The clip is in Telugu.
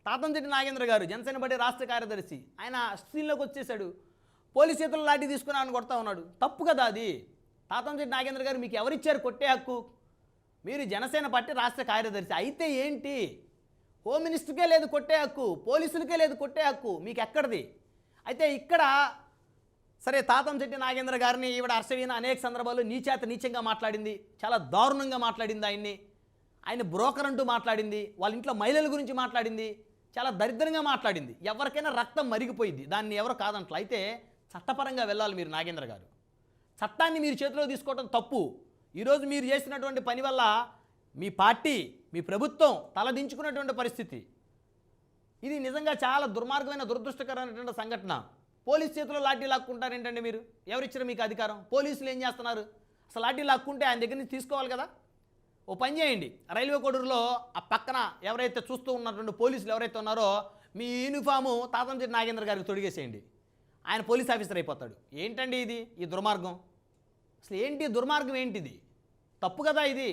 తాతంశెట్టి నాగేంద్ర గారు జనసేన పార్టీ రాష్ట్ర కార్యదర్శి ఆయన స్క్రీన్లోకి వచ్చేసాడు. పోలీస్ చేతుల్లో లాఠీ తీసుకుని ఆయన కొడతా ఉన్నాడు. తప్పు కదా అది. తాతంశెట్టి నాగేంద్ర గారు మీకు ఎవరిచ్చారు కొట్టే హక్కు? మీరు జనసేన పార్టీ రాష్ట్ర కార్యదర్శి అయితే ఏంటి? హోమ్ మినిస్టర్కే లేదు కొట్టే హక్కు, పోలీసులకే లేదు కొట్టే హక్కు, మీకు ఎక్కడిది? అయితే ఇక్కడ సరే తాతంశెట్టి నాగేంద్ర గారిని ఈవిడ హర్షవీణ అనేక సందర్భాల్లో నీచంగా మాట్లాడింది, చాలా దారుణంగా మాట్లాడింది. ఆయన బ్రోకర్ అంటూ మాట్లాడింది, వాళ్ళ ఇంట్లో మహిళల గురించి మాట్లాడింది, చాలా దరిద్రంగా మాట్లాడింది. ఎవరికైనా రక్తం మరిగిపోయింది, దాన్ని ఎవరు కాదంట్ల. అయితే చట్టపరంగా వెళ్ళాలి మీరు నాగేంద్ర గారు. చట్టాన్ని మీరు చేతిలో తీసుకోవడం తప్పు. ఈరోజు మీరు చేసినటువంటి పని వల్ల మీ పార్టీ, మీ ప్రభుత్వం తలదించుకున్నటువంటి పరిస్థితి. ఇది నిజంగా చాలా దుర్మార్గమైన దురదృష్టకరమైనటువంటి సంఘటన. పోలీస్ చేతిలో లాఠీ లాక్కుంటారేంటండి మీరు? ఎవరిచ్చారు మీకు అధికారం? పోలీసులు ఏం చేస్తున్నారు? అసలు లాఠీ లాక్కుంటే ఆయన దగ్గర నుంచి తీసుకోవాలి కదా. ఓ పని చేయండి, రైల్వే కోడూరులో ఆ పక్కన ఎవరైతే చూస్తూ ఉన్నటువంటి పోలీసులు ఎవరైతే ఉన్నారో మీ యూనిఫాము తాతంశెట్టి నాగేంద్ర గారికి తొడిగేసేయండి. ఆయన పోలీస్ ఆఫీసర్ అయిపోతాడు. ఏంటండి ఇది? ఈ దుర్మార్గం అసలు ఏంటి? దుర్మార్గం ఏంటిది? తప్పు కదా ఇది.